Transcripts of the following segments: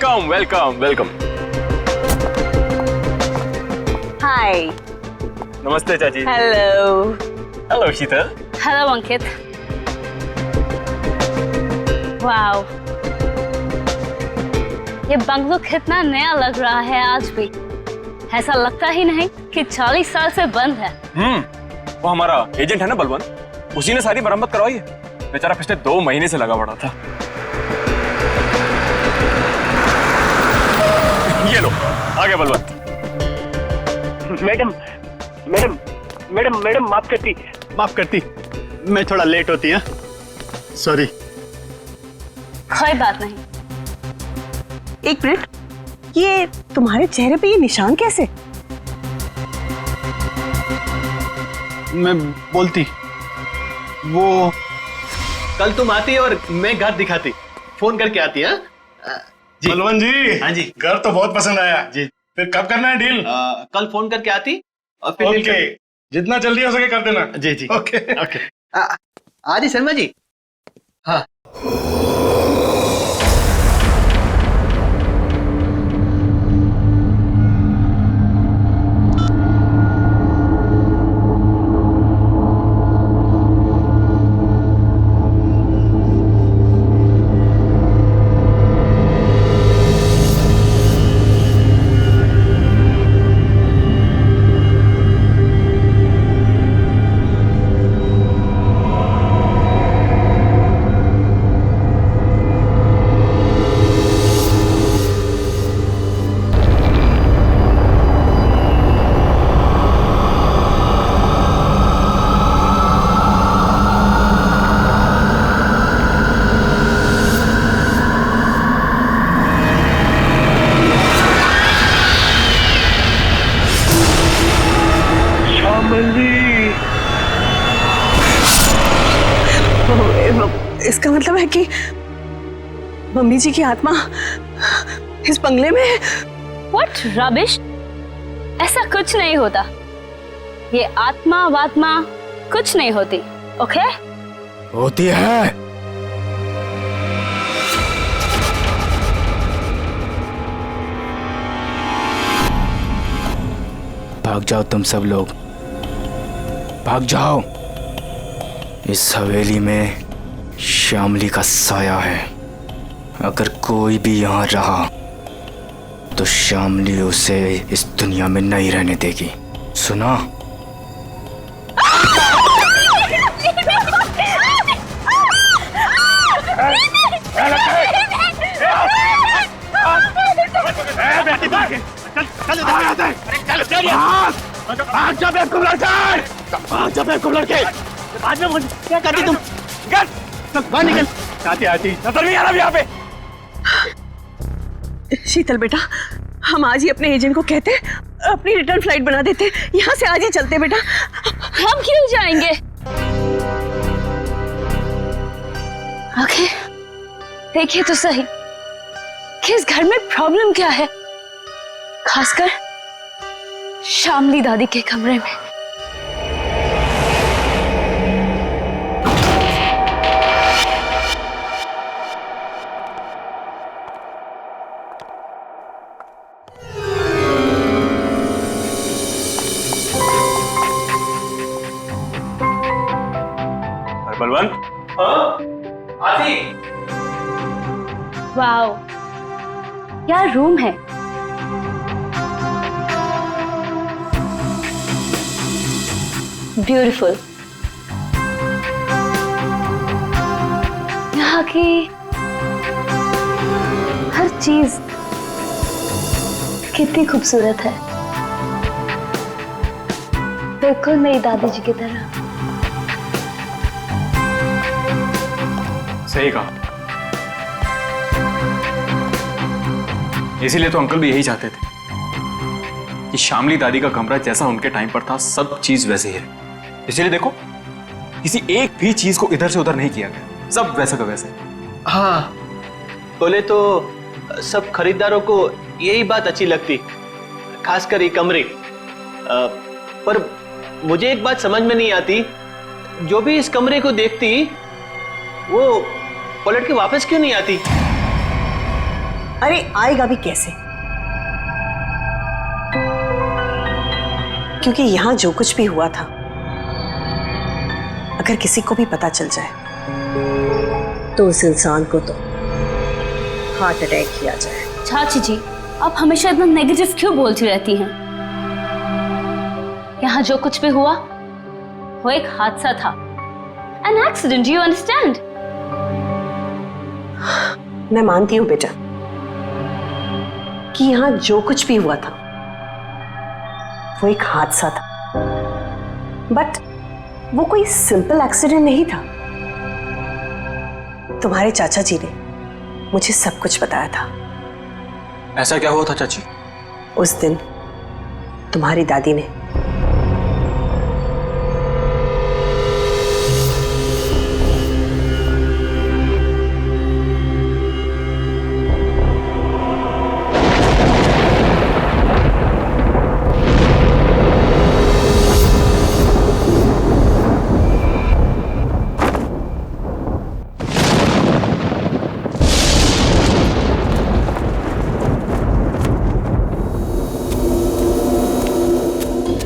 Welcome welcome welcome. हाय। नमस्ते चाची। Hello. Hello शीतल। Hello अंकित। Wow, ये बंगलो कितना नया लग रहा है आज भी। ऐसा लगता ही नहीं कि 40 साल से बंद है। वो हमारा एजेंट है ना बलवंत, उसी ने सारी मरम्मत करवाई है। बेचारा पिछले 2 महीने से लगा पड़ा था। ये लो आ गया Balwant. Madam madam madam madam माफ करती, मैं थोड़ा लेट होती है, सॉरी। कोई बात नहीं। एक मिनट, ये तुम्हारे चेहरे पे ये निशान कैसे? मैं बोलती, वो कल तुम आती और मैं घर दिखाती, फोन करके आती है। जी बलवंत जी। हाँ जी। घर तो बहुत पसंद आया जी। फिर कब करना है डील? कल फोन करके आती और फिर ओके, जितना जल्दी हो सके कर देना। जी जी ओके ओके। आदि शर्मा जी। हाँ इसका मतलब है कि मम्मी जी की आत्मा इस बंगले में है। What rubbish? ऐसा कुछ नहीं होता। ये आत्मा वात्मा कुछ नहीं होती, ओके? होती है। भाग जाओ तुम सब लोग, भाग जाओ। इस हवेली में श्यामली का साया है। अगर कोई भी यहाँ रहा तो श्यामली उसे इस दुनिया में नहीं रहने देगी, सुना? बाद में क्या करती तुम? बाहर निकल। आती नजर नहीं आ रहा यहाँ पे। शीतल बेटा, हम आज ही अपने एजेंट को कहते, अपनी रिटर्न फ्लाइट बना देते, यहाँ से आज ही चलते बेटा। हम क्यों जाएंगे? ओके, देखिए तो सही कि इस घर में प्रॉब्लम क्या है, खासकर श्यामली दादी के कमरे में। बलवंत। आती। वाओ, क्या रूम है। ब्यूटीफुल। यहाँ की हर चीज कितनी खूबसूरत है, बिल्कुल मेरी दादी जी की तरह। सही कहा। इसीलिए तो अंकल भी यही चाहते थे कि श्यामली दादी का कमरा जैसा उनके टाइम पर था सब चीज वैसे ही है। इसीलिए देखो, किसी एक भी चीज को इधर से उधर नहीं किया गया, सब वैसा का वैसे। हाँ, बोले तो सब खरीदारों को यही बात अच्छी लगती, खासकर ये कमरे। पर मुझे एक बात समझ में नहीं आती, जो भी इस कमरे को देखती वो पलट के वापस क्यों नहीं आती? अरे आएगा भी कैसे? क्योंकि यहां जो कुछ भी हुआ था, अगर किसी को भी पता चल जाए तो उस इंसान को तो हार्ट अटैक किया जाए। चाची जी, आप हमेशा इतना नेगेटिव क्यों बोलती रहती हैं? यहाँ जो कुछ भी हुआ वो एक हादसा था, एन एक्सीडेंट, यू अंडरस्टैंड? मैं मानती हूँ बेटा कि यहाँ जो कुछ भी हुआ था वो एक हादसा था, बट वो कोई सिंपल एक्सीडेंट नहीं था। तुम्हारे चाचा जी ने मुझे सब कुछ बताया था। ऐसा क्या हुआ था चाची? उस दिन तुम्हारी दादी ने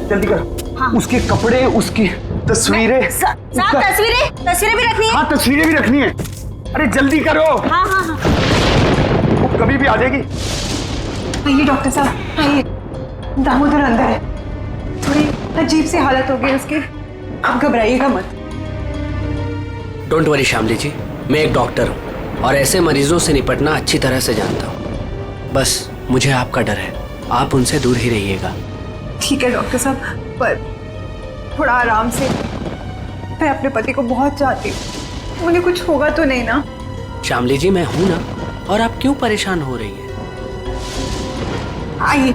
जल्दी करो। उसके कपड़े, उसकी तस्वीरें। साहब तस्वीरें भी रखनी है। हाँ, तस्वीरें भी रखनी है। अरे जल्दी करो। हाँ हाँ हाँ। वो कभी भी आ जाएगी। आइए डॉक्टर साहब, आइए। दामोदर अंदर है, थोड़ी अजीब सी हालत हो गई उसकी, आप घबराइएगा मत। डोंट वरी शामली जी, मैं एक डॉक्टर हूँ और ऐसे मरीजों से निपटना अच्छी तरह से जानता हूँ। बस मुझे आपका डर है, आप उनसे दूर ही रहिएगा। ठीक है डॉक्टर साहब, पर थोड़ा आराम से। मैं अपने पति को बहुत चाहती हूँ, उन्हें कुछ होगा तो नहीं ना? शामली जी, मैं हूं ना, और आप क्यों परेशान हो रही हैं? आइए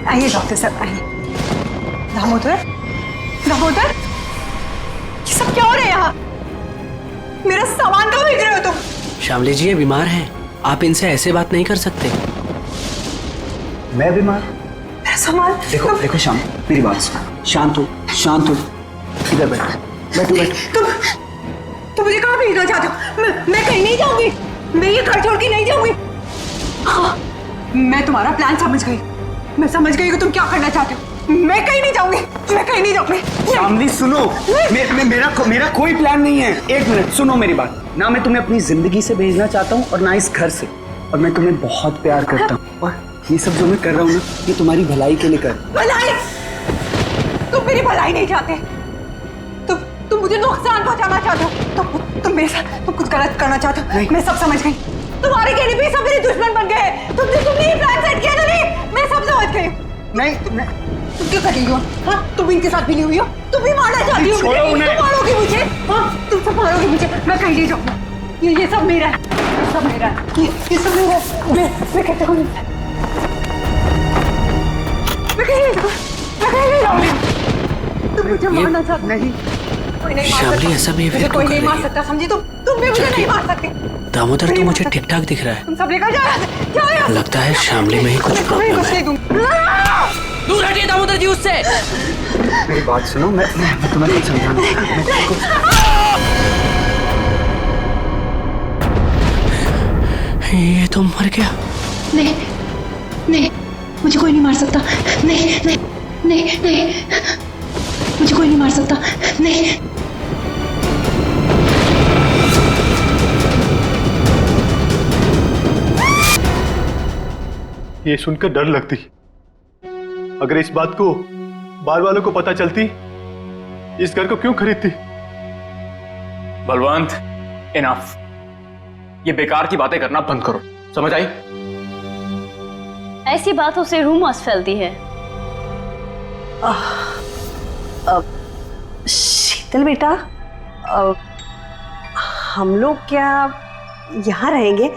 आइए डॉक्टर साहब, आइए। दामोदर, दामोदर, ये सब क्या हो रहा है यहाँ? मेरा सामान क्यों भेज रहे हो तुम? शामली जी, ये बीमार हैं, आप इनसे ऐसे बात नहीं कर सकते। मैं बीमार? मेरा सामान? देखो देखो श्याम, मेरी बात सुनो। शांत हो, शांत हो। इधर बैठो, बैठो। तुम मुझे कहाँ भेजना चाहते हो? मैं कहीं नहीं जाऊंगी, मैं ये घर छोड़ के नहीं जाऊंगी। हाँ, मैं तुम्हारा प्लान समझ गई, मैं समझ गई कि तुम क्या करना चाहते हो। मैं कहीं नहीं जाऊंगी, मैं कहीं नहीं जाऊंगी। शामली सुनो, मेरा कोई प्लान नहीं है। एक मिनट सुनो मेरी बात। ना मैं तुम्हें अपनी जिंदगी से भेजना चाहता हूँ और ना इस घर से, और मैं तुम्हें बहुत प्यार करता हूँ, और ये सब जो मैं कर रहा हूँ ना, ये तुम्हारी भलाई के लिए कर। भलाई? तुम मेरी भलाई नहीं चाहते, तुम मुझे नुकसान पहुंचाना चाहते हो, तुम मेरे साथ तुम कुछ गलत करना चाहते हो। मैं सब समझ गई, तुम्हारे कहने पे सब मेरे दुश्मन बन गए। तुमने ये प्लान सेट किया ना? नहीं, मैं सब समझ गई। नहीं, तुम क्यों कर रही हो? हाँ, तुम इनके साथ मिली हुई हो, तुम भी मारना चाहती हो मुझे, तुम मारोगी मुझे। हाँ, तुम सब मारोगी मुझे, मैं कहीं नहीं जाऊंगी। ये सब मेरा है, ये सब मेरा है, ये सब मेरा है। मैं कहता हूँ, मैं कहीं नहीं जाऊंगी। तुम मुझे मारना चाहते? नहीं, कोई नहीं मार शामली, ऐसा सकता, मुझे कोई नहीं मार सकता, समझी? तुम भी मुझे नहीं मार सकते। दामोदर तो मुझे ठीक ठाक दिख रहा है। तुम सब लेकर जाओ। लगता है शामली में ही कुछ प्रॉब्लम है। दूर हटिए दामोदर जी उससे। मेरी बात सुनो, मैं तुम्हें कुछ समझाना। ये तो मर गया। नहीं नहीं, मुझे कोई नहीं मार सकता। नहीं नहीं नहीं नहीं, मुझे कोई नहीं मार सकता। नहीं। ये सुनकर डर लगती, अगर इस बात को बार वालों को पता चलती, इस घर को क्यों खरीदती? बलवंत, इनफ। ये बेकार की बातें करना बंद करो, समझ आई? ऐसी बातों से रूमर्स फैलती है। शीतल बेटा, हम लोग क्या यहाँ रहेंगे?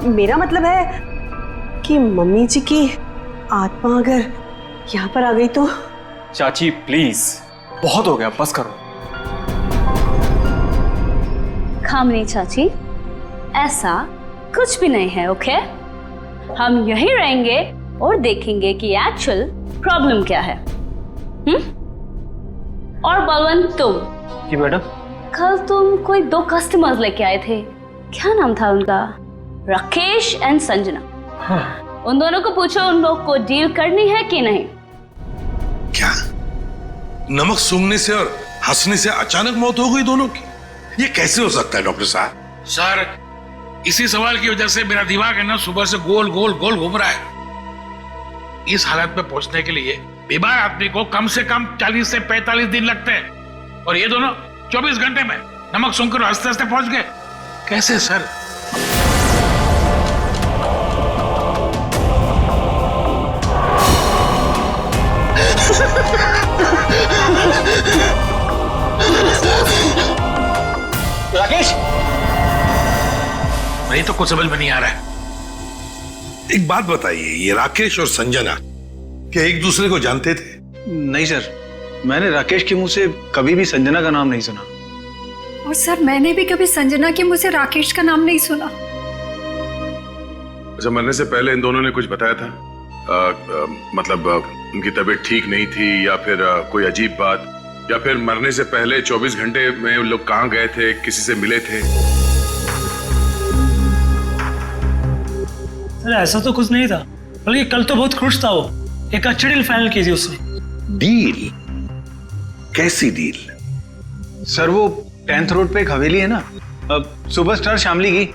मेरा मतलब है कि मम्मी जी की आत्मा अगर यहाँ पर आ गई तो। चाची प्लीज, बहुत हो गया, बस करो। खामनी चाची, ऐसा कुछ भी नहीं है, ओके? हम यहीं रहेंगे और देखेंगे कि एक्चुअल प्रॉब्लम क्या है। और बलवंत, तुम जी मैडम। कल तुम कोई 2 कस्टमर्स लेके आए थे, क्या नाम था उनका? राकेश एंड संजना। उन दोनों को पूछो उन लोग को डील करनी है कि नहीं। क्या नमक सूंघने से और हंसने से अचानक मौत हो गई दोनों की? ये कैसे हो सकता है डॉक्टर साहब? सर, इसी सवाल की वजह से मेरा दिमाग है ना सुबह से गोल गोल गोल घूम रहा है। इस हालत में पहुंचने के लिए बीमार आदमी को कम से कम 40 से 45 दिन लगते हैं, और ये दोनों 24 घंटे में नमक सूंघकर हंसते हंसते पहुंच गए। कैसे सर? राकेश, नहीं तो कुछ समझ में नहीं आ रहा है। एक बात बताइए, ये राकेश और संजना क्या एक दूसरे को जानते थे? नहीं सर, मैंने राकेश के मुंह से कभी भी संजना का नाम नहीं सुना। और सर मैंने भी कभी संजना के मुंह से राकेश का नाम नहीं सुना। अच्छा, मरने से पहले इन दोनों ने कुछ बताया था? मतलब उनकी तबीयत ठीक नहीं थी, या फिर कोई अजीब बात, या फिर मरने से पहले 24 घंटे में उन लोग कहाँ गए थे, किसी से मिले थे? अरे ऐसा तो कुछ नहीं था, बल्कि कल तो बहुत खुश था वो। एक अच्छी डील फाइनल की थी उसने। डील? कैसी डील? सर वो 10th रोड पे एक हवेली है ना, सुपरस्टार शामली की,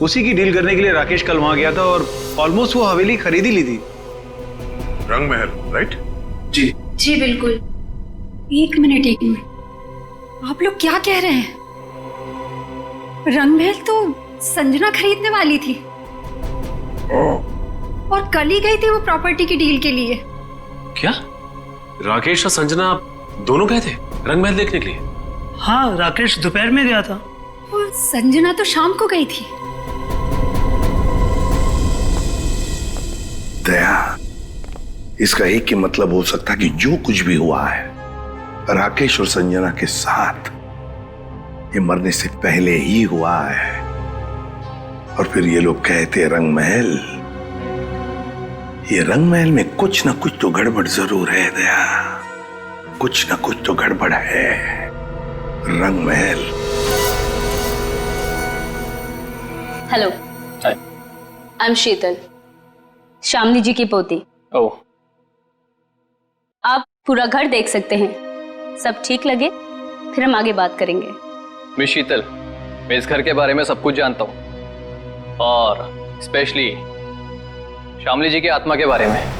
उसी की डील करने के लिए राकेश कल वहां गया था और ऑलमोस्ट वो हवेली खरीद ही ली थी। रंग महल, राइट? जी जी बिल्कुल। एक मिनट, आप लोग क्या कह रहे हैं? रंगमहल तो संजना खरीदने वाली थी और कल ही गई थी वो प्रॉपर्टी की डील के लिए। क्या राकेश और संजना दोनों गए थे रंगमहल देखने के लिए? हाँ, राकेश दोपहर में गया था और संजना तो शाम को गई थी। दया, इसका एक ही मतलब हो सकता कि जो कुछ भी हुआ है राकेश और संजना के साथ, ये मरने से पहले ही हुआ है। और फिर ये लोग कहते रंगमहल, ये रंगमहल में कुछ ना कुछ तो गड़बड़ जरूर है दया, कुछ ना कुछ तो गड़बड़ है। रंगमहल। हेलो, आई एम शीतल, शामली जी की पोती। ओह, आप पूरा घर देख सकते हैं, सब ठीक लगे फिर हम आगे बात करेंगे। मिस शीतल, मैं इस घर के बारे में सब कुछ जानता हूँ, और स्पेशली शामली जी की आत्मा के बारे में।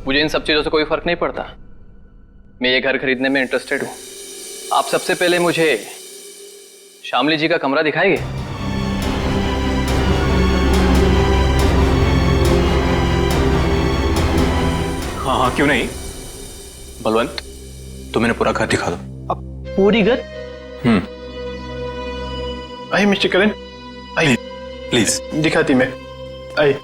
मुझे इन सब चीजों से कोई फर्क नहीं पड़ता। मैं ये घर खरीदने में इंटरेस्टेड हूं। आप सबसे पहले मुझे शामली जी का कमरा दिखाएंगे? हाँ हाँ, क्यों नहीं। बलवंत, तो मैंने पूरा घर दिखा दो। अब पूरी घर? आइए मिस्टर करण, आइए प्लीज। दिखाती मैं, आइए।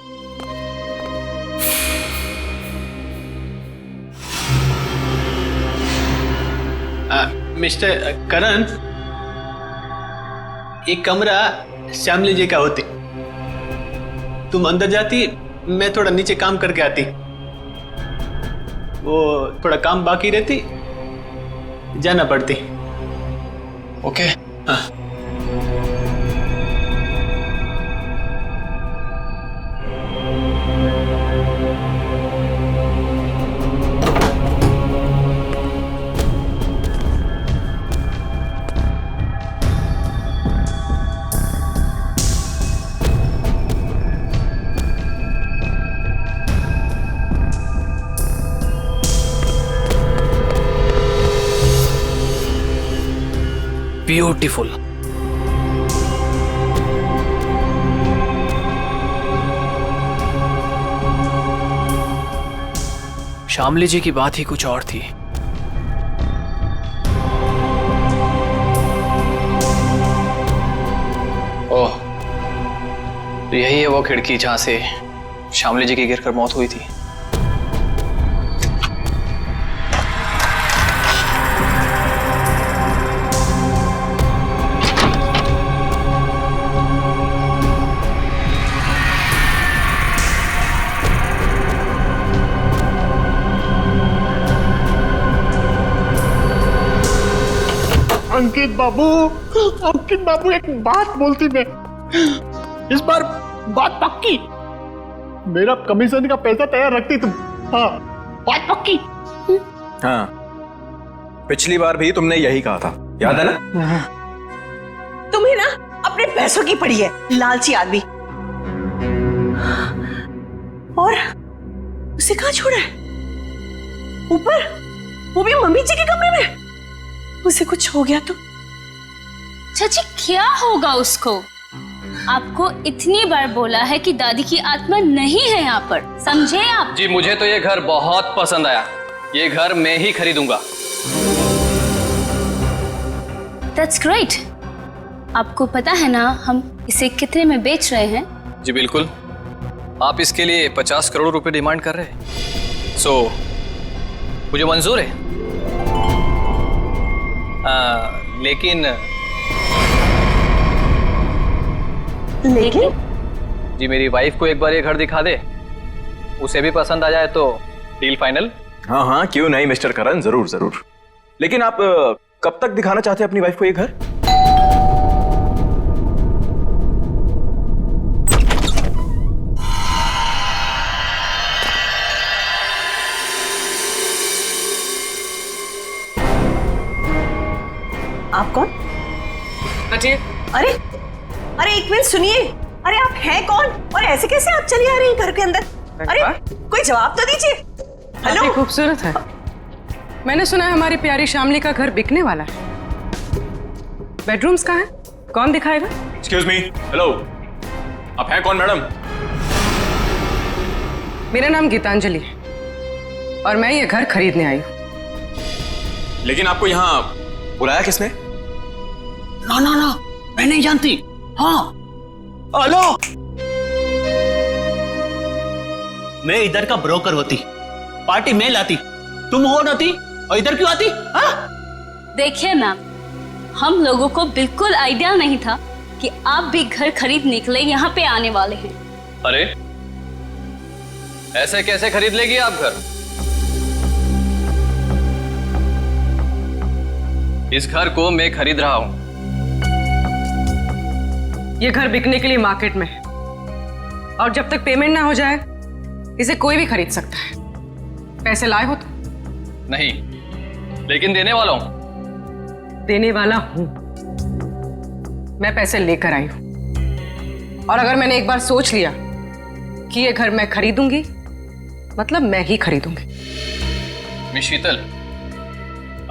मिस्टर करण, एक कमरा श्यामली जी का होती, तुम अंदर जाती, मैं थोड़ा नीचे काम करके आती, वो थोड़ा काम बाकी रहती, जाना पड़ती। ओके। हाँ। ब्यूटीफुल। शामली जी की बात ही कुछ और थी। ओह, तो यही है वो खिड़की जहां से शामली जी की गिरकर मौत हुई थी। अंकित बाबू एक बात बोलती मैं, इस बार बात पक्की, मेरा कमीशन का पैसा तैयार रखती तुम। हाँ, बात पक्की। हाँ, पिछली बार भी तुमने यही कहा था, याद है ना? तुम्हें ना अपने पैसों की पड़ी है, लालची आदमी। और उसे कहाँ छोड़ा है? ऊपर, वो भी मम्मी जी के कमरे में। उसे कुछ हो गया तो? चाची क्या होगा उसको? आपको इतनी बार बोला है कि दादी की आत्मा नहीं है यहाँ पर, समझे आप? जी मुझे तो ये घर बहुत पसंद आया, ये घर मैं ही खरीदूंगा। That's great। आपको पता है ना हम इसे कितने में बेच रहे हैं? जी बिल्कुल, आप इसके लिए 50 करोड़ रुपए डिमांड कर रहे हैं, सो मुझे मंजूर है। लेकिन जी मेरी वाइफ को एक बार ये घर दिखा दे, उसे भी पसंद आ जाए तो डील फाइनल। हाँ हाँ, क्यों नहीं मिस्टर करण, जरूर जरूर। लेकिन आप कब तक दिखाना चाहते हैं अपनी वाइफ को ये घर? आप कौन? अरे अरे एक मिनट सुनिए, अरे आप हैं कौन और ऐसे कैसे आप चली आ रही हैं घर के अंदर? अरे कोई जवाब तो दीजिए। हेलो, खूबसूरत है। मैंने सुना है हमारी प्यारी शामली का घर बिकने वाला है। बेडरूम्स कहाँ हैं? कौन दिखाएगा? एक्सक्यूज मी, हेलो, आप हैं कौन मैडम? मेरा नाम गीतांजलि है और मैं ये घर खरीदने आई हूँ। लेकिन आपको यहाँ बुलाया किसने? ना ना ना, मैं नहीं जानती। हाँ, हेलो, मैं इधर का ब्रोकर होती, पार्टी में लाती, तुम हो नाती और इधर क्यों आती? हाँ? देखिए मैम, हम लोगों को बिल्कुल आइडिया नहीं था कि आप भी घर खरीदने के लिए यहाँ पे आने वाले हैं। अरे ऐसे कैसे खरीद लेगी आप घर? इस घर को मैं खरीद रहा हूं। ये घर बिकने के लिए मार्केट में है और जब तक पेमेंट ना हो जाए इसे कोई भी खरीद सकता है। पैसे लाए हो तो? नहीं, लेकिन देने वाला हूं। देने वाला हूं। मैं पैसे लेकर आई हूं और अगर मैंने एक बार सोच लिया कि ये घर मैं खरीदूंगी, मतलब मैं ही खरीदूंगी। मिस शीतल,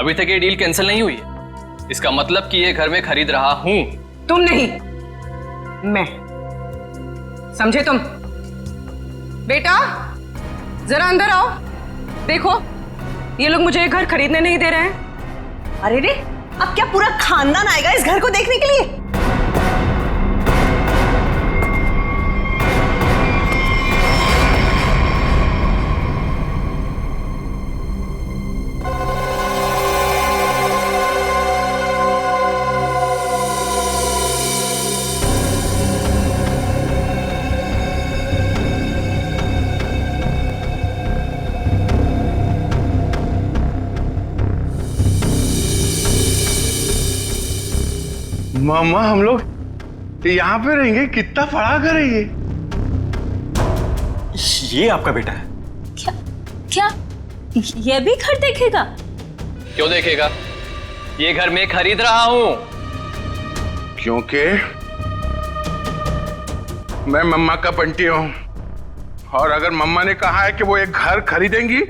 अभी तक ये डील कैंसिल नहीं हुई है, इसका मतलब कि ये घर मैं खरीद रहा हूं। तुम नहीं, मैं। समझे तुम? बेटा जरा अंदर आओ, देखो ये लोग मुझे घर खरीदने नहीं दे रहे हैं। अरे रे, अब क्या पूरा खानदान आएगा इस घर को देखने के लिए? मामा, हम लोग यहाँ पे रहेंगे? कितना बड़ा घर है ये? ये आपका बेटा है? क्या ये भी घर देखेगा? क्यों देखेगा? ये घर मैं खरीद रहा हूं। क्योंकि मैं मम्मा का बंटी हूं और अगर मम्मा ने कहा है कि वो एक घर खरीदेंगी,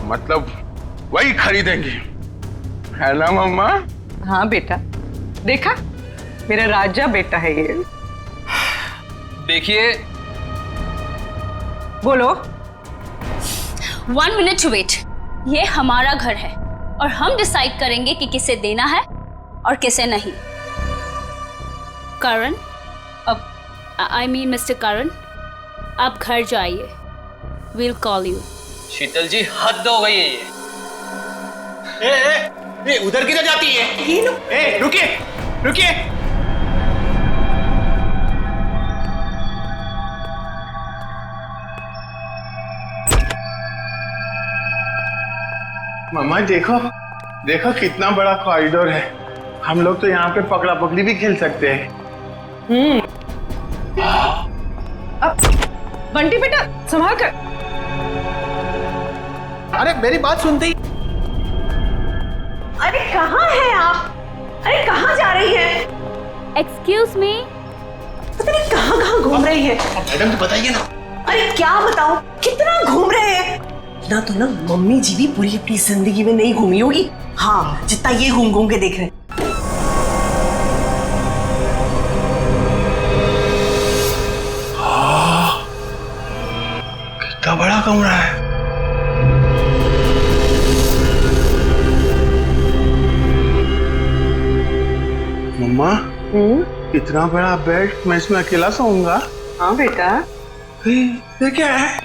मतलब वही खरीदेंगी, है ना मम्मा? हाँ बेटा, देखा मेरा राजा बेटा है ये। देखिए, बोलो। 1 मिनट टू वेट। ये हमारा घर है और हम डिसाइड करेंगे कि किसे देना है और किसे नहीं। करण, अब आई मीन मिस्टर करण, आप घर जाइए। Will call you. Sheetal ji, हद हो गई है ये। ए, उधर किधर जाती है? ये लो। रुकिए रुकिए। मम्मा देखो, देखो कितना बड़ा कॉरिडोर है, हम लोग तो यहाँ पे पकड़ा पकड़ी भी खेल सकते हैं। बंटी बेटा संभाल कर। अरे मेरी बात सुनते ही। अरे कहाँ हैं आप? अरे कहाँ जा रही हैं? Excuse me. पता नहीं कहाँ कहाँ घूम रही है। मैडम तो बताइए ना। अरे क्या बताऊं, कितना घूम रहे हैं ना। तो ना मम्मी जी भी पूरी अपनी जिंदगी में नहीं घूमी होगी, हाँ, जितना ये घूम घूम के देख रहे हैं। कितना बड़ा कमरा है। मम्मा, इतना बड़ा बेड, मैं इसमें अकेला सोऊंगा? हाँ बेटा। ये क्या है?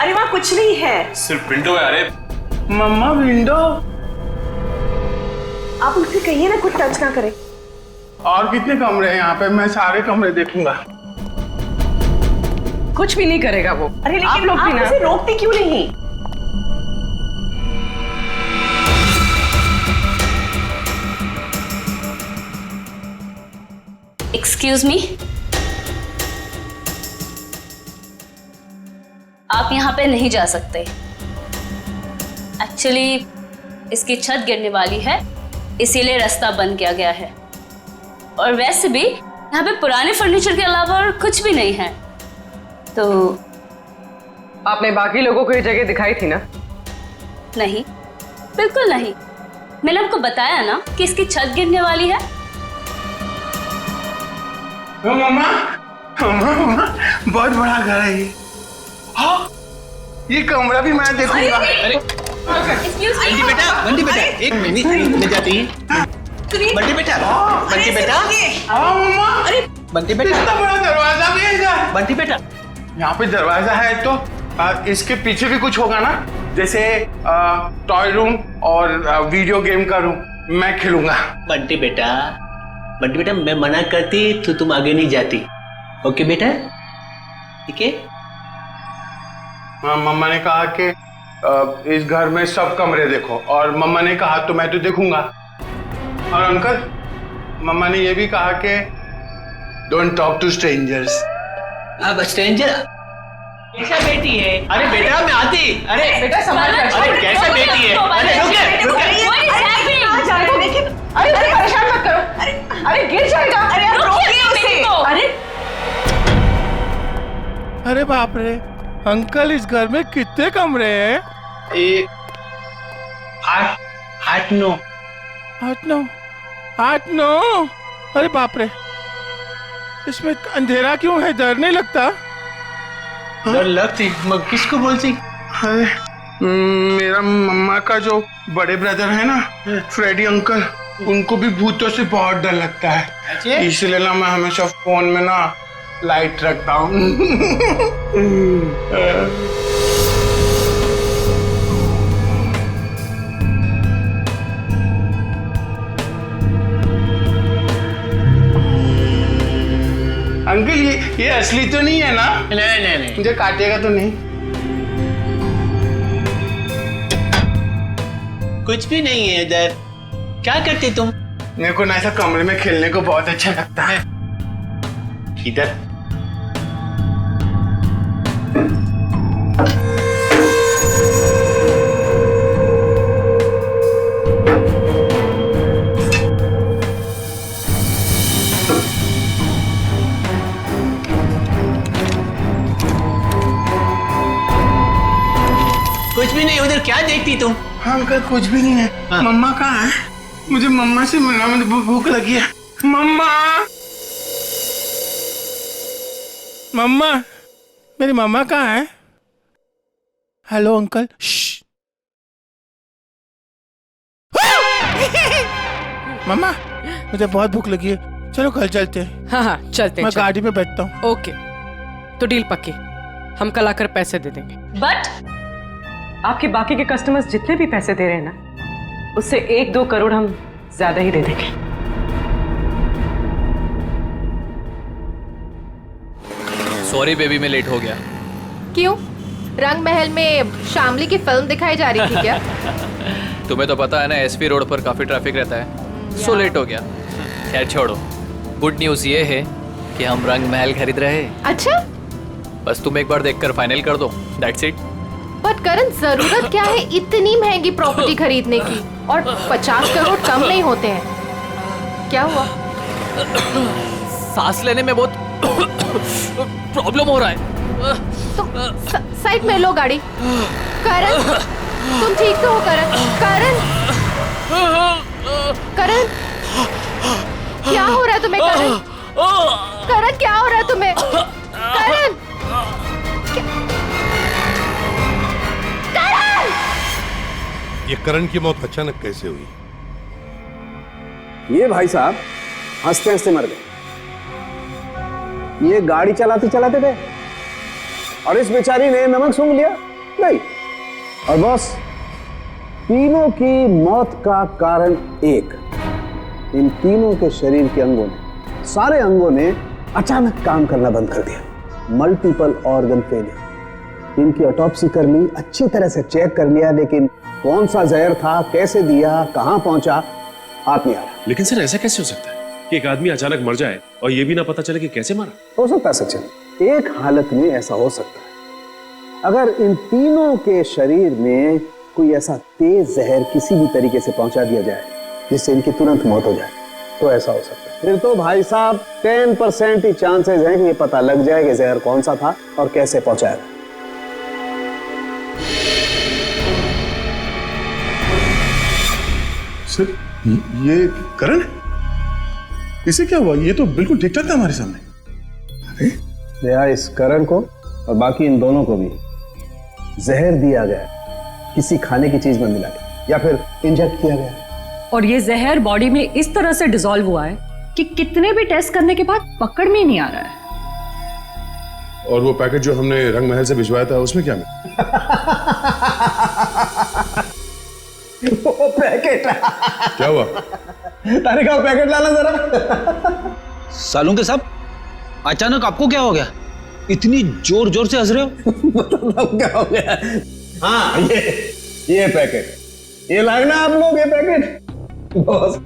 अरे वहाँ कुछ नहीं है, सिर्फ विंडो है। अरे मम्मा विंडो? आप उनसे कहिए ना कुछ टच ना करें। और कितने कमरे हैं यहाँ पे? मैं सारे कमरे देखूंगा। कुछ भी नहीं करेगा वो। अरे लेकिन आप लोग भी ना उसे रोकते क्यों नहीं? एक्सक्यूज मी, आप यहाँ पे नहीं जा सकते। एक्चुअली इसकी छत गिरने वाली है, इसीलिए रास्ता बंद किया गया है। और वैसे भी यहाँ पे पुराने फर्नीचर के अलावा और कुछ भी नहीं है। तो आपने बाकी लोगों को ये जगह दिखाई थी ना? नहीं, बिल्कुल नहीं। मैंने आपको बताया ना कि इसकी छत गिरने वाली है। मम्मा, मम्मा, बहुत बड़ा घर है ये। हाँ, ये कमरा भी मैं देखूंगा। बंटी बेटा, बंटी बेटा, एक मिनट ले जाती है। बंटी बेटा, बंटी बेटा, हाँ मम्मा, अरे बंटी बेटा, इतना बड़ा दरवाजा भी है इधर। बंटी बेटा, यहाँ पे दरवाजा है तो इसके पीछे भी कुछ होगा ना, जैसे टॉय रूम और वीडियो गेम का रूम। मैं खेलूंगा। बंटी बेटा, बंटी बेटा, मैं मना करती तो तुम आगे नहीं जाती। ओके बेटा, ठीक है? हाँ, मम्मा ने कहा कि इस घर में सब कमरे देखो, और मम्मा ने कहा तो मैं तो देखूंगा। और अंकल, मम्मा ने ये भी कहा कि डोंट टॉक टू स्ट्रेंजर्स। अब स्ट्रेंजर कैसा बेटी है? अरे बेटा मैं आती। अरे बेटा संभाल कर। अरे कैसा बेटी है? अरे रुके रुके। अरे परेशान मत करो। अरे गिर जाएगा। अरे आप रोकिए उसे। अरे अरे बाप रे अंकल, इस घर में कितने कमरे हैं? आठ नौ। अरे बाप रे, इसमें अंधेरा क्यों है? डर नहीं लगता? डर लगती? मगर किसको बोलती? अरे मेरा मम्मा का जो बड़े ब्रदर है ना, फ्रेडी अंकल, उनको भी भूतों से बहुत डर लगता है। इसलिए ना मैं हमेशा फोन में ना लाइट रखता हूँ। अंकल ये असली तो नहीं है ना? नहीं। मुझे काटेगा तो नहीं? कुछ भी नहीं है इधर। क्या करते तुम? मेरे को ना ऐसा कमरे में खेलने को बहुत अच्छा लगता है। इधर कुछ भी नहीं। उधर क्या देखती तुम? हाँ अंकल, कुछ भी नहीं है। हाँ। मम्मा कहाँ है? मुझे मम्मा से मिलना, मुझे भूख लगी है। मम्मा, मेरी मम्मा कहाँ है? Hello uncle. मम्मा, मुझे बहुत भूख लगी है, चलो घर चलते हैं। हाँ चलते हैं। मैं गाड़ी में बैठता हूँ। ओके, तो डील पक्की। हम कल आकर पैसे दे देंगे। बट आपके बाकी के कस्टमर्स जितने भी पैसे दे रहे हैं ना, उससे 1-2 करोड़ हम ज्यादा ही दे देंगे। सॉरी बेबी, मैं लेट हो गया। क्यों? रंग महल में शामली की फिल्म दिखाई जा रही थी क्या? तुम्हें तो पता है ना, एसपी रोड पर काफी ट्रैफिक रहता है, सो लेट हो गया। खैर छोड़ो, गुड न्यूज ये है कि हम रंग महल खरीद रहे हैं। अच्छा, बस तुम एक बार देखकर फाइनल कर दो, दैट्स इट। बट करण, जरूरत क्या है इतनी महंगी प्रॉपर्टी खरीदने की? और 50 करोड़ कम नहीं होते हैं। क्या हुआ? सांस लेने में बहुत प्रॉब्लम हो रहा है। तो साइड में लो गाड़ी। करण, तुम ठीक तो हो? करण, करण, करण, क्या हो रहा है तुम्हें? करण, करण, क्या हो रहा है तुम्हें? करण, करण! ये करण की मौत अचानक कैसे हुई? ये भाई साहब हंसते हंसते मर गए। ये गाड़ी चलाते चलाते थे और इस बेचारी ने नमक सूंघ लिया। नहीं, और बॉस, तीनों की मौत का कारण एक, इन तीनों के शरीर के अंगों ने, सारे अंगों ने अचानक काम करना बंद कर दिया। Multiple organ failure. इनकी ऑटोप्सी कर ली, अच्छी तरह से चेक कर लिया, लेकिन कौन सा जहर था, कैसे दिया, कहां पहुंचा, हाथ नहीं आ रहा। लेकिन सर ऐसा कैसे हो सकता है कि एक आदमी अचानक मर जाए और ये भी ना पता चले कि कैसे मरा? हो सकता है सचिन, एक हालत में ऐसा हो सकता है, अगर इन तीनों के शरीर में कोई ऐसा तेज जहर किसी भी तरीके से पहुंचा दिया जाए जिससे इनकी तुरंत मौत हो जाए, तो ऐसा हो सकता है। फिर तो भाई साहब 10% ही चांसेस हैं कि ये पता लग जाए कि जहर कौन सा था और कैसे पहुंचाया। सर, ये करण, इसे क्या हुआ? ये तो बिल्कुल ठीक ठाक था हमारे सामने। या इस करण को और बाकी इन दोनों को भी जहर दिया गया, किसी खाने की चीज में मिला के, या फिर इंजेक्ट किया गया। और ये जहर बॉडी में इस तरह से डिसॉल्व हुआ है कि कितने भी टेस्ट करने के बाद पकड़ में नहीं आ रहा है। और वो पैकेट जो हमने रंग महल से भिजवाया था, उसमें क्या मिला? वो पैकेट क्या हुआ? तारिक, वो पैकेट लाना जरा। सालून के साहब, अचानक आपको क्या हो गया? इतनी जोर जोर से हंस रहे हो? बताओ क्या हो गया? हाँ, ये पैकेट, ये लाए ना आप लोग, ये पैकेट। बॉस,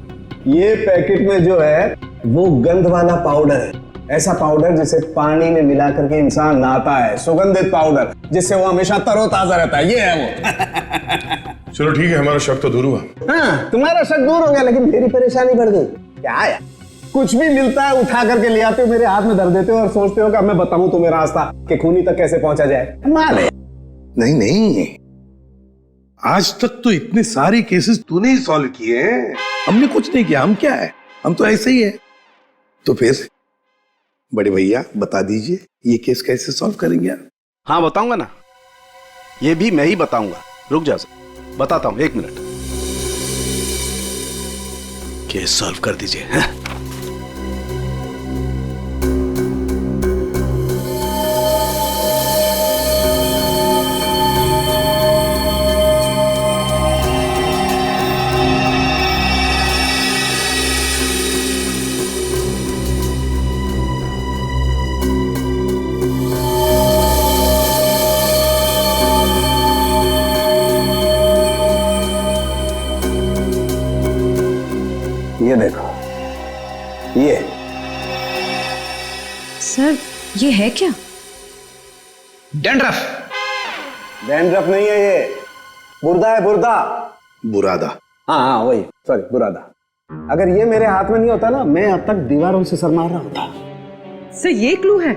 ये पैकेट में जो है वो गंध वाला पाउडर है, ऐसा पाउडर जिसे पानी में मिला करके इंसान नहाता है, सुगंधित पाउडर जिससे वो हमेशा तरोताजा रहता है, ये है वो। चलो ठीक है, हमारा शक तो दूर हुआ। हाँ, तुम्हारा शक दूर हो गया, लेकिन मेरी परेशानी बढ़ गई। क्या है, कुछ भी मिलता है उठा करके ले आते हो, मेरे हाथ में धर देते हो और सोचते हो कि अब मैं बताऊं तुम्हें रास्ता कि खूनी तक कैसे पहुंचा जाए। माल है। नहीं नहीं, आज तक तो इतने सारे केसेस तूने ही सॉल्व किए हैं, हमने कुछ नहीं किया। हम क्या है, हम तो ऐसे ही है। तो फिर बड़े भैया बता दीजिए, ये केस कैसे सॉल्व करेंगे आप? हाँ बताऊंगा ना, ये भी मैं ही बताऊंगा। रुक जा, बताता हूं, 1 मिनट। केस सॉल्व कर दीजिए। ये देखो, ये सर, ये है क्या? डैंड्रफ। डैंड्रफ नहीं है, ये बुर्दा है, बुर्दा। बुरादा। हाँ हाँ वही, सॉरी, बुरादा। अगर ये मेरे हाथ में नहीं होता ना, मैं अब तक दीवारों से सर मार रहा होता। सर, ये क्लू है।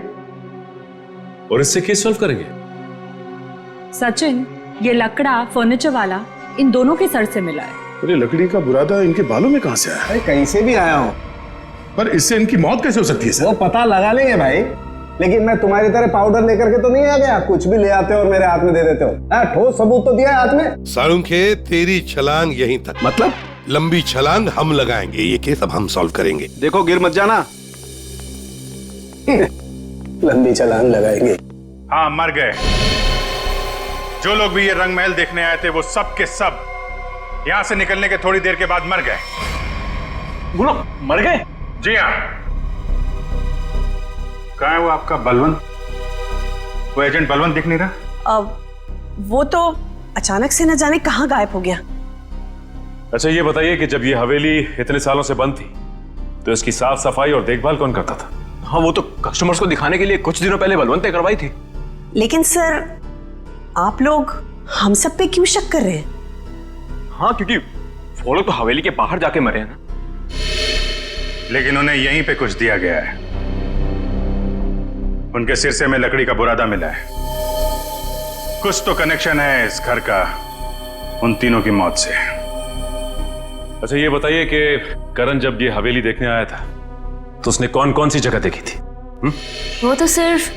और इससे केस सॉल्व करेंगे? सचिन, ये लकड़ा फर्नीचर वाला इन दोनों के सर से मिला है। अरे लकड़ी का बुरादा इनके बालों में कहां से आया? अरे कहीं से भी आया हूं, पर इससे इनकी मौत कैसे हो सकती है सर? वो पता लगा लेंगे भाई, लेकिन मैं तुम्हारी तरह पाउडर लेकर के तो नहीं आ गया, कुछ भी ले आते हो और मेरे हाथ में दे देते हो। ठोस सबूत तो दिया है हाथ में। सालुंखे, तेरी छलांग यहीं तक। मतलब? लंबी छलांग हम लगाएंगे, ये केस अब हम सॉल्व करेंगे। देखो, गिर मत जाना। लंबी छलांग लगाएंगे। हाँ, मर गए। जो लोग भी ये रंग महल देखने आए थे, वो सब के सब यहां से निकलने के थोड़ी देर के बाद मर गए। बोलो, मर गए? जी हाँ। कहाँ है वो आपका बलवंत? वो एजेंट बलवंत दिख नहीं रहा। वो तो अचानक से न जाने कहाँ गायब हो गया। अच्छा ये बताइए कि जब ये हवेली इतने सालों से बंद थी तो इसकी साफ सफाई और देखभाल कौन करता था? हाँ, वो तो कस्टमर्स को दिखाने के लिए कुछ दिनों पहले बलवंत ने करवाई थी। लेकिन सर, आप लोग हम सब पे क्यों शक कर रहे हैं? हाँ, क्योंकि वो लोग तो हवेली के बाहर जाके मरे हैं ना। लेकिन उन्हें यहीं पे कुछ दिया गया है। उनके सिरसे में लकड़ी का बुरादा मिला है। कुछ तो कनेक्शन है इस घर का उन तीनों की मौत से। अच्छा ये बताइए कि करण जब ये हवेली देखने आया था तो उसने कौन कौन सी जगह देखी थी? वो तो सिर्फ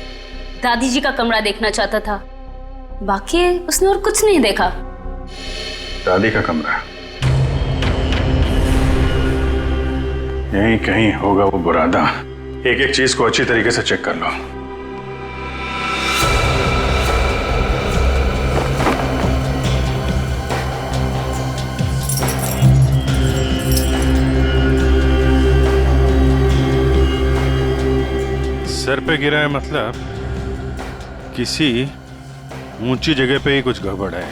दादी जी का कमरा देखना चाहता था, बाकी उसने और कुछ नहीं देखा। दादी का कमरा? यहीं कहीं होगा वो बुरादा। एक एक चीज को अच्छी तरीके से चेक कर लो। सर पे गिरा है मतलब किसी ऊंची जगह पे ही कुछ गड़बड़ है।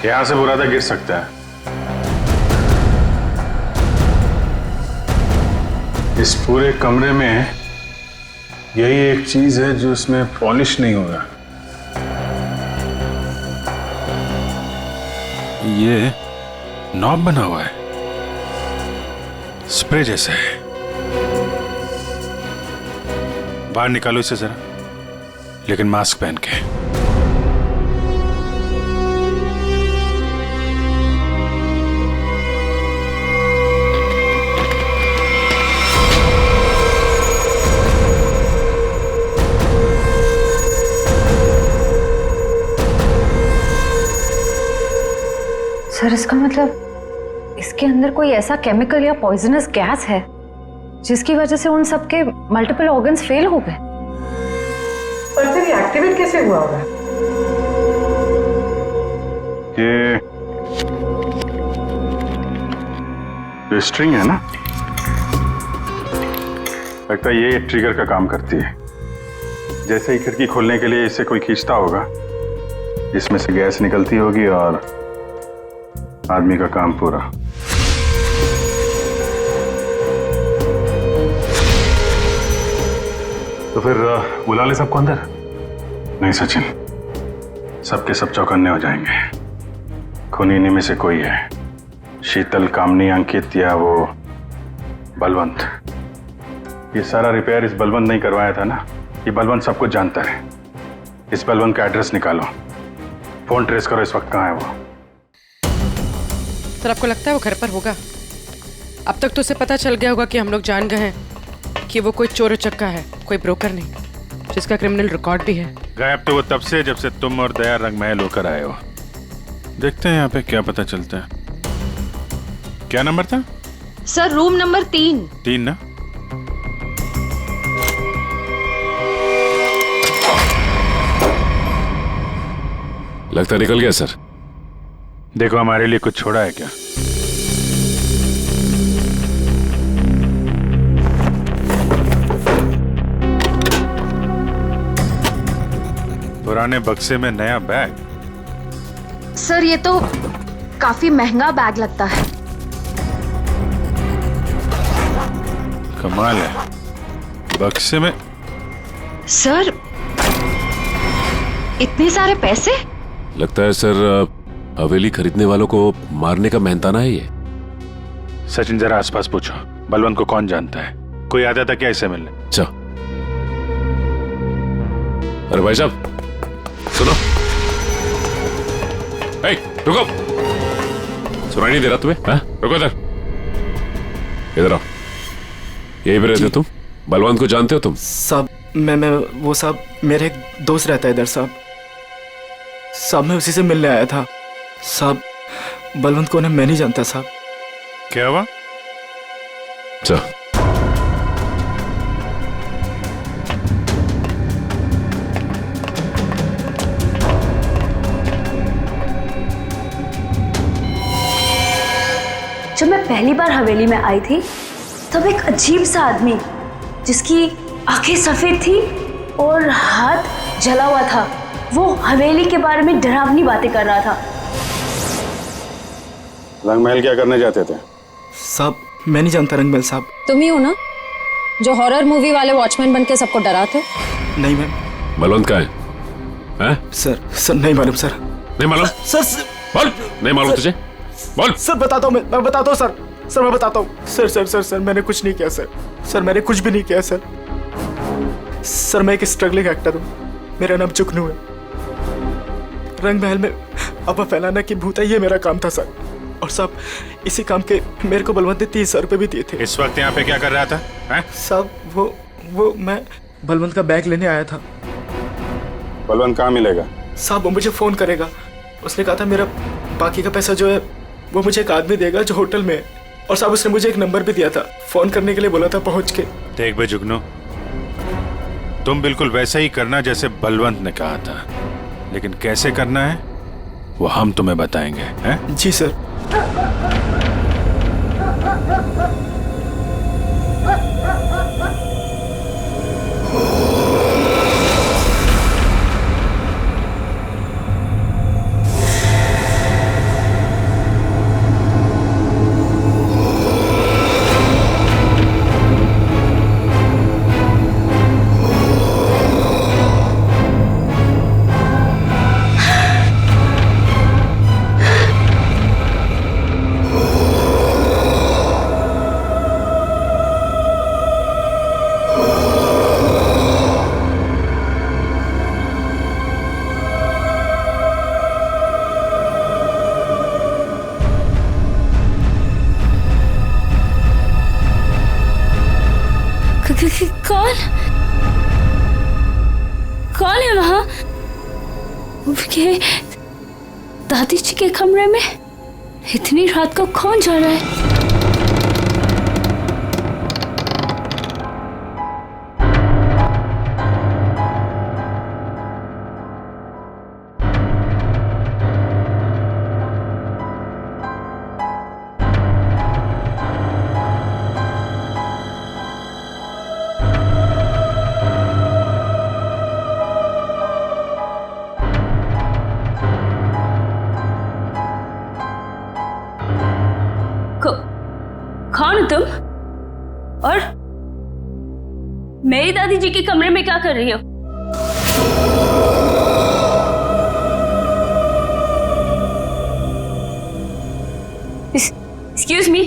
यहां से बुरादा गिर सकता है। इस पूरे कमरे में यही एक चीज है जो इसमें पॉलिश नहीं होगा। ये नॉब बना हुआ है, स्प्रे जैसा है। बाहर निकालो इसे जरा, लेकिन मास्क पहन के। सर, इसका मतलब इसके अंदर कोई ऐसा केमिकल या पॉइजनस गैस है जिसकी वजह से उन सबके मल्टीपल ऑर्गन्स फेल हो गए। पर फिर एक्टिवेट कैसे हुआ होगा? ये स्ट्रिंग है ना, लगता है ये ट्रिगर का काम करती है। जैसे ही खिड़की खोलने के लिए इसे कोई खींचता होगा, इसमें से गैस निकलती होगी और आदमी का काम पूरा। तो फिर बुला ले सबको अंदर। नहीं सचिन, सबके सब चौकन्ने हो जाएंगे। खूनी इन्हीं में से कोई है, शीतल, कामनी, अंकित या वो बलवंत। ये सारा रिपेयर इस बलवंत नहीं करवाया था ना। ये बलवंत सब कुछ जानता है। इस बलवंत का एड्रेस निकालो, फोन ट्रेस करो, इस वक्त कहाँ है वो। सर, आपको लगता है वो घर पर होगा? अब तक तो उसे पता चल गया होगा कि हम लोग जान गए हैं कि वो कोई चोर उचक्का है, कोई ब्रोकर नहीं, जिसका क्रिमिनल रिकॉर्ड भी है। गायब तो वो तब से जब से तुम और दया रंग महल होकर आए हो। देखते हैं यहाँ पे क्या पता चलता है। क्या नंबर था? Sir, room number 3। 3 ना? लगता निकल गया सर। देखो हमारे लिए कुछ छोड़ा है क्या? पुराने बक्से में नया बैग? सर, ये तो काफी महंगा बैग लगता है। कमाल है, बक्से में। सर, इतने सारे पैसे? लगता है सर हवेली खरीदने वालों को मारने का मेहनताना है ये। सचिन, जरा आसपास पूछो, बलवंत को कौन जानता है? कोई आता था क्या इसे मिलने? अच्छा। अरे भाई साहब सुनो। ए, रुको, सुनाई नहीं दे रहा तुम्हें? हाँ? रुको इधर आओ। यही पे रहते हो तुम? बलवंत को जानते हो तुम? साहब मैं वो साहब, मेरे एक दोस्त रहता है इधर साहब। मैं उसी से मिलने आया था साहब। बलवंत को मैं नहीं जानता साहब। क्या हुआ? अच्छा, जब मैं पहली बार हवेली में आई थी तब एक अजीब सा आदमी जिसकी आंखें सफेद थी और हाथ जला हुआ था, वो हवेली के बारे में डरावनी बातें कर रहा था। रंगमहल क्या करने जाते थे? साहब मैं नहीं जानता रंगमहल साहब। तुम ही हो ना जो हॉरर मूवी वाले वॉचमैन बन के सबको डराते? नहीं मैम। बलवंत कहाँ है? सर नहीं मालूम सर। नहीं मालूम? सर बोल, नहीं मालूम तुझे? बोल। सर बताता हूँ, मैं बताता हूँ सर मैं बताता हूँ। सर मैंने कुछ नहीं किया सर मैंने कुछ भी नहीं किया सर मैं एक स्ट्रगलिंग एक्टर हूँ, मेरा नाम जुगनू है। रंगमहल में अफवाह फैलाना कि भूत है, ये मेरा काम था सर। और साहब इसी काम के मेरे को बलवंत ने 30,000 रुपए भी दिए थे। इस वक्त यहाँ पे क्या कर रहा था? साहब वो मैं बलवंत का बैग लेने आया था। बलवंत कहाँ मिलेगा? साहब वो मुझे फोन करेगा, उसने कहा था मेरा बाकी का पैसा जो है वो मुझे एक आदमी देगा जो होटल में है। और साहब उसने मुझे एक नंबर भी दिया था, फोन करने के लिए बोला था पहुंच के। देख बे जुगनू, तुम बिल्कुल वैसे ही करना जैसे बलवंत ने कहा था, लेकिन कैसे करना है वो हम तुम्हें बताएंगे। हैं? जी सर। कौन है वहां? के दादी जी के कमरे में इतनी रात को कौन जा रहा है? कौन हो तुम? और मेरी दादी जी के कमरे में क्या कर रही हो? Excuse me.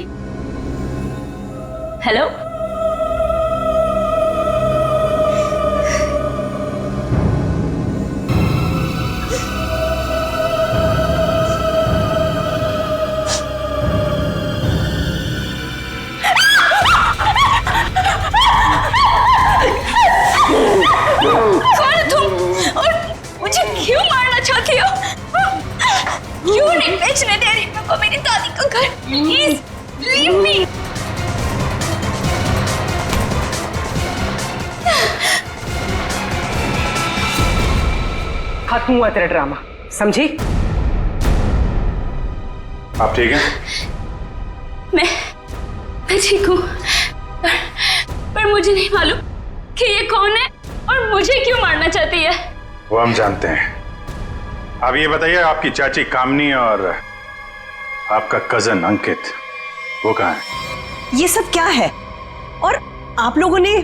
हेलो? क्यों नहीं बेचने दे रही मेरे को मेरी दादी का घर? Please leave me. खत्म हुआ तेरा ड्रामा, समझी? आप ठीक हैं? मैं ठीक हूँ, पर मुझे नहीं मालूम कि ये कौन है और मुझे क्यों मारना चाहती है। वो हम जानते हैं। अब ये बताइए, आपकी चाची कामनी और आपका कजन अंकित वो कहाँ है? ये सब क्या है? और आप लोगों ने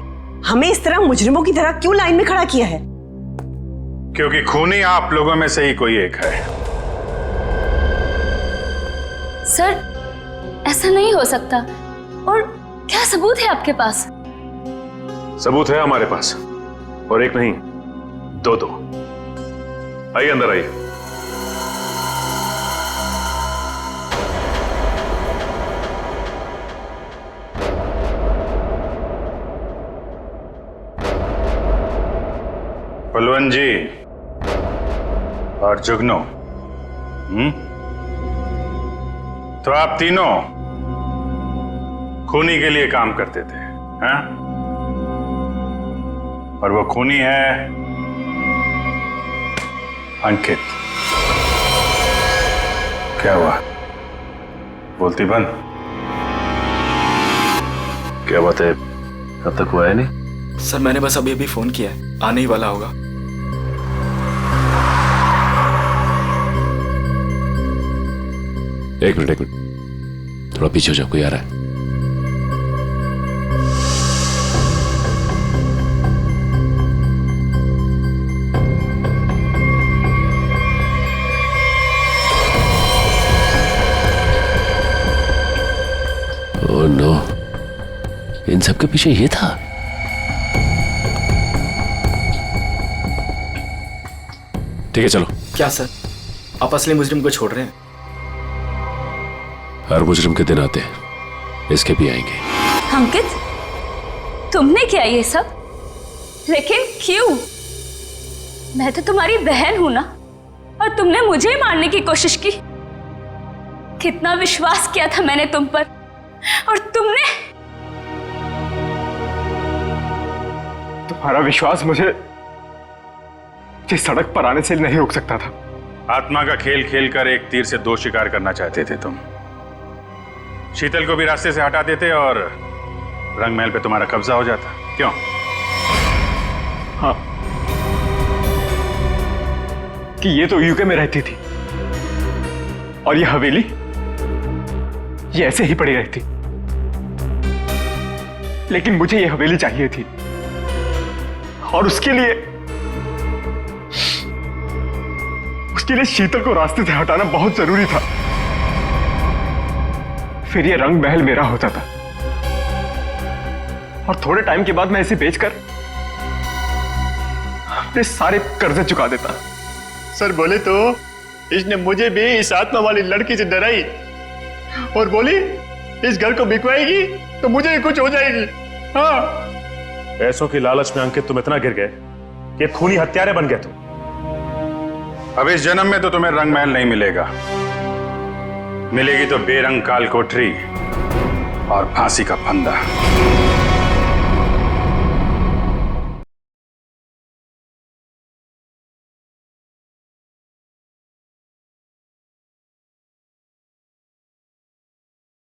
हमें इस तरह मुजरिमों की तरह क्यों लाइन में खड़ा किया है? क्योंकि खूनी आप लोगों में से ही कोई एक है। सर ऐसा नहीं हो सकता। और क्या सबूत है आपके पास? सबूत है हमारे पास, और एक नहीं दो। आइए अंदर आइए। बलवंत जी और जुगनू, तो आप तीनों खूनी के लिए काम करते थे, हैं? और वो खूनी है अंकित। क्या हुआ? बोलती बंद? क्या बात है, अब तक वो आया नहीं? सर मैंने बस अभी अभी फोन किया है, आने ही वाला होगा। एक मिनट, थोड़ा पीछे हो जाओ, कोई आ रहा है। ओह नो, इन सब के पीछे ये था। ठीक है चलो। क्या सर, आप असली मुजरिम को छोड़ रहे हैं? हर मुजरिम के दिन आते हैं, इसके भी आएंगे। अंकित, तुमने किया ये सब? लेकिन क्यों? मैं तो तुम्हारी बहन हूं ना, और तुमने मुझे ही मारने की कोशिश की। कितना विश्वास किया था मैंने तुम पर, और तुमने। तुम्हारा विश्वास मुझे सड़क पर आने से नहीं रोक सकता था। आत्मा का खेल खेल कर एक तीर से दो शिकार करना चाहते थे तुम। शीतल को भी रास्ते से हटा देते और रंग महल पे तुम्हारा कब्जा हो जाता। क्यों? हाँ, कि ये तो यूके में रहती थी और ये हवेली ये ऐसे ही पड़ी रहती, लेकिन मुझे ये हवेली चाहिए थी और उसके लिए शीतल को रास्ते से हटाना बहुत जरूरी था। फिर ये रंग महल मेरा हो जाता और थोड़े टाइम के बाद मैं इसे बेचकर अपने सारे कर्जे चुका देता। सर बोले तो इसने मुझे भी इस आत्मा वाली लड़की से डराई और बोली इस घर को बिकवाएगी तो मुझे ही कुछ हो जाएगी। हाँ, पैसों की लालच में अंकित तुम इतना गिर गए कि खूनी हत्यारे बन गए तुम। अब इस जन्म में तो तुम्हें रंग महल नहीं मिलेगा, मिलेगी तो बेरंग काल कोठरी और फांसी का फंदा।